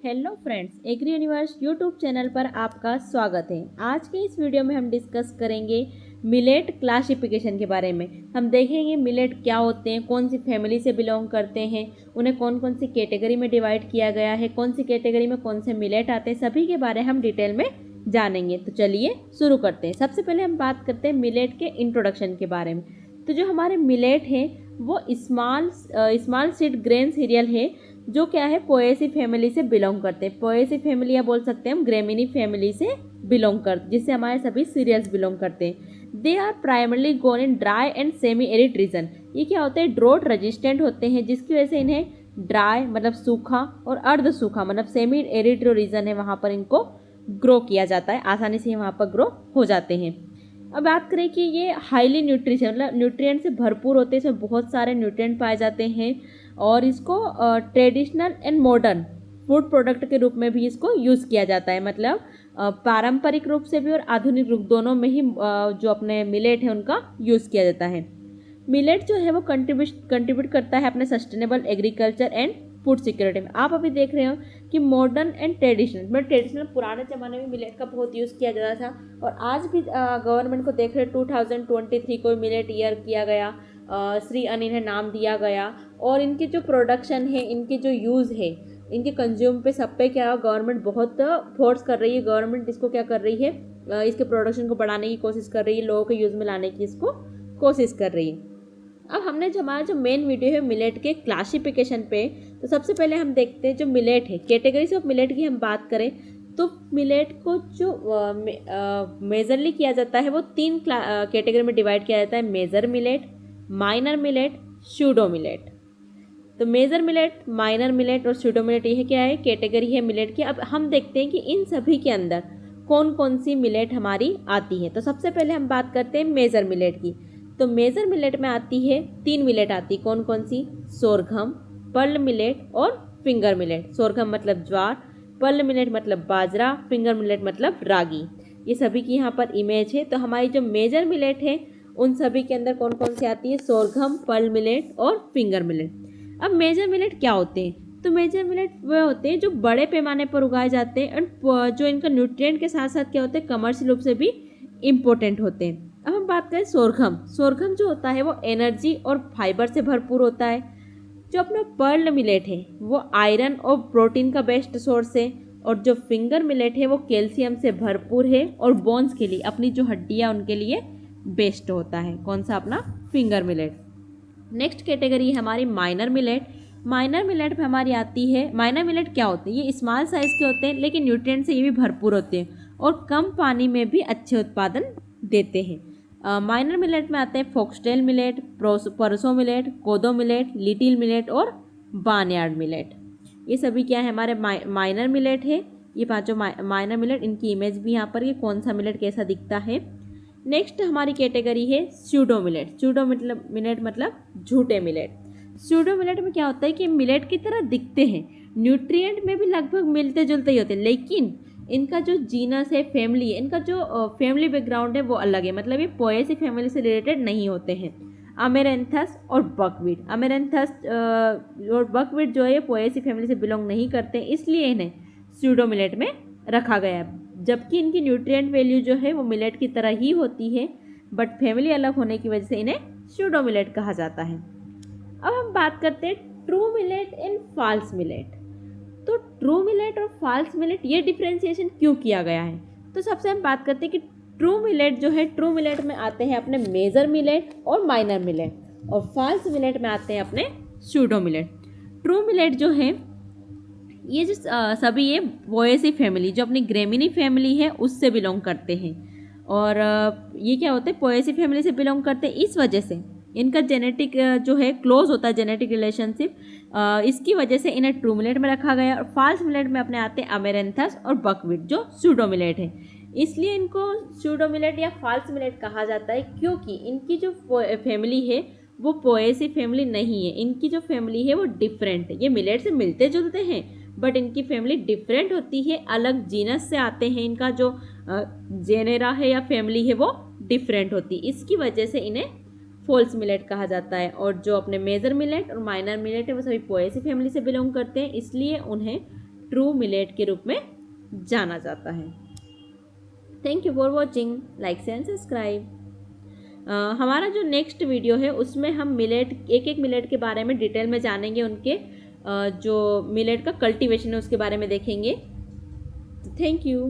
Hello friends, agri universe YouTube channel पर आपका स्वागत है। आज के इस वीडियो में हम डिस्कस करेंगे मिलेट क्लासिफिकेशन के बारे में। हम देखेंगे मिलेट क्या होते हैं, कौन सी फैमिली से बिलोंग करते हैं, उन्हें कौन कौन सी कैटेगरी में डिवाइड किया गया है, कौन सी कैटेगरी में कौन से मिलेट आते हैं, सभी के बारे में हम डिटेल में जानेंगे। तो चलिए शुरू करते हैं। सबसे पहले हम बात करते हैं मिलेट के इंट्रोडक्शन के बारे में। तो जो हमारे मिलेट है वो स्मॉल सीड ग्रेन सीरियल है, जो क्या है पोएसी फैमिली से बिलोंग करते हैं। पोएसी फैमिली या बोल सकते हैं हम ग्रेमिनी फैमिली से बिलोंग करते, जिससे हमारे सभी सीरियल्स बिलोंग करते हैं। They are primarily grown in dry and semi arid region. ये क्या होते हैं, ड्रोट रेजिस्टेंट होते हैं, जिसकी वजह से इन्हें ड्राई मतलब सूखा और अर्ध सूखा मतलब सेमी एरिड जो रीजन है वहाँ पर इनको ग्रो किया जाता है, आसानी से वहाँ पर ग्रो हो जाते हैं। अब बात करें कि ये हाईली न्यूट्रिशन मतलब न्यूट्रिएंट से भरपूर होते हैं, इसमें बहुत सारे न्यूट्रिएंट पाए जाते हैं और इसको traditional and modern food product के रूप में भी इसको यूज़ किया जाता है। मतलब पारंपरिक रूप से भी और आधुनिक रूप दोनों में ही जो अपने मिलेट है उनका यूज़ किया जाता है। मिलेट जो है वो कंट्रीब्यूट करता है अपने sustainable agriculture and food security में। आप अभी देख रहे हो कि मॉडर्न एंड ट्रेडिशनल मतलब ट्रेडिशनल पुराने ज़माने में मिलेट का बहुत यूज़ किया जाता था और आज भी गवर्नमेंट को देख रहे 2023 को मिलेट ईयर किया गया, श्री अन इन्हें नाम दिया गया और इनकी जो प्रोडक्शन है, इनकी जो यूज़ है, इनके कंज्यूम पे सब पे क्या गवर्नमेंट बहुत फोर्स कर रही है। गवर्नमेंट इसको क्या कर रही है, इसके प्रोडक्शन को बढ़ाने की कोशिश कर रही है, लोगों के यूज़ में लाने की इसको कोशिश कर रही है। अब हमने जो हमारा जो मेन वीडियो है मिलेट के क्लासिफिकेशन पे, तो सबसे पहले हम देखते हैं जो मिलेट है, कैटेगरीज ऑफ मिलेट की हम बात करें तो मिलेट को जो मेजरली किया जाता है वो तीन कैटेगरी में डिवाइड किया जाता है, major millet, minor millet, pseudo millet. तो मेजर मिलेट, माइनर मिलेट और स्यूडो मिलेट ये क्या है, कैटेगरी है मिलेट की। अब हम देखते हैं कि इन सभी के अंदर कौन कौन सी मिलेट हमारी आती है। तो सबसे पहले हम बात करते हैं मेजर मिलेट की। तो मेजर मिलेट में आती है तीन मिलेट आती, कौन कौन सी, सोरघम, पर्ल मिलेट और फिंगर मिलेट। सोरघम मतलब ज्वार, पर्ल मिलेट मतलब बाजरा, फिंगर मिलेट मतलब रागी। ये सभी की यहाँ पर इमेज है। तो हमारी जो मेजर मिलेट है उन सभी के अंदर कौन कौन सी आती है, सोरघम, पर्ल मिलेट और फिंगर मिलेट। अब मेजर मिलेट क्या होते हैं, तो मेजर मिलेट वे होते हैं जो बड़े पैमाने पर उगाए जाते हैं और जो इनका न्यूट्रिएंट के साथ साथ क्या होते हैं, कमर्शियल रूप से भी इम्पोर्टेंट होते हैं। अब हम बात करें सोरघम। सोरघम जो होता है वो एनर्जी और फाइबर से भरपूर होता है। जो अपना पर्ल मिलेट है वो आयरन और प्रोटीन का बेस्ट सोर्स है और जो फिंगर मिलेट है वो कैल्शियम से भरपूर है और बोन्स के लिए, अपनी जो हड्डियाँ उनके लिए बेस्ट होता है। कौन सा, अपना फिंगर मिलेट। नेक्स्ट कैटेगरी है हमारी माइनर मिलेट। माइनर मिलेट में हमारी आती है, माइनर मिलेट क्या होते हैं, ये स्मॉल साइज़ के होते हैं लेकिन न्यूट्रिएंट से ये भी भरपूर होते हैं और कम पानी में भी अच्छे उत्पादन देते हैं। माइनर मिलेट में आते हैं फॉक्सटेल मिलेट, परसो मिलेट, कोदो मिलेट, लिटिल मिलेट और बार्नयार्ड मिलेट। ये सभी क्या है, हमारे माइनर मिलेट है। ये पांचों माइनर मिलेट, इनकी इमेज भी यहाँ पर, ये कौन सा मिलेट कैसा दिखता है। नेक्स्ट हमारी कैटेगरी है स्यूडो मिलेट। स्यूडो मतलब मिलेट मतलब झूठे मिलेट। स्यूडो मिलेट में क्या होता है कि मिलेट की तरह दिखते हैं, न्यूट्रिएंट में भी लगभग मिलते जुलते ही होते हैं, लेकिन इनका जो जीनस है, फैमिली है, इनका जो फैमिली बैकग्राउंड है वो अलग है। मतलब ये पोएसी फैमिली से रिलेटेड नहीं होते हैं। अमेरेंथस और बकवीट, अमेरेंथस और बकवीट जो है पोएसी फैमिली से बिलोंग नहीं करते, इसलिए इन्हें स्यूडो मिलेट में रखा गया है। जबकि इनकी न्यूट्रिएंट वैल्यू जो है वो मिलेट की तरह ही होती है, बट फैमिली अलग होने की वजह से इन्हें स्यूडो मिलेट कहा जाता है। अब हम बात करते हैं true millet and false millet. तो ट्रू मिलेट और फॉल्स मिलेट ये डिफ्रेंशिएशन क्यों किया गया है, तो सबसे हम बात करते हैं कि ट्रू मिलेट जो है, ट्रू मिलेट में आते हैं अपने मेजर मिलेट और माइनर मिलेट और फॉल्स मिलेट में आते हैं अपने स्यूडो मिलेट। ट्रू मिलेट जो है ये जो सभी ये पोएसी फैमिली, जो अपनी ग्रेमिनी फैमिली है उससे बिलोंग करते हैं और ये क्या होते हैं, पोएसी फैमिली से बिलोंग करते हैं। इस वजह से इनका जेनेटिक जो है क्लोज होता है, जेनेटिक रिलेशनशिप, इसकी वजह से इन्हें ट्रू मिलेट में रखा गया। और फॉल्स मिलेट में अपने आते हैं अमेरेंथस और बकवीट जो स्यूडो मिलेट है। इसलिए इनको स्यूडो मिलेट या फॉल्स मिलेट कहा जाता है, क्योंकि इनकी जो फैमिली है वो पोएसी फैमिली नहीं है, इनकी जो फैमिली है वो डिफरेंट है। ये मिलेट से मिलते जुलते हैं बट इनकी फैमिली डिफरेंट होती है, अलग जीनस से आते हैं, इनका जो जेनेरा है या फैमिली है वो डिफरेंट होती है। इसकी वजह से इन्हें फॉल्स मिलेट कहा जाता है। और जो अपने मेजर मिलेट और माइनर मिलेट है वो सभी पोएसी फैमिली से बिलोंग करते हैं, इसलिए उन्हें ट्रू मिलेट के रूप में जाना जाता है। Thank you for watching, like share and subscribe. हमारा जो नेक्स्ट वीडियो है उसमें हम मिलेट, एक एक मिलेट के बारे में डिटेल में जानेंगे, उनके जो मिलेट का कल्टीवेशन है उसके बारे में देखेंगे। Thank you.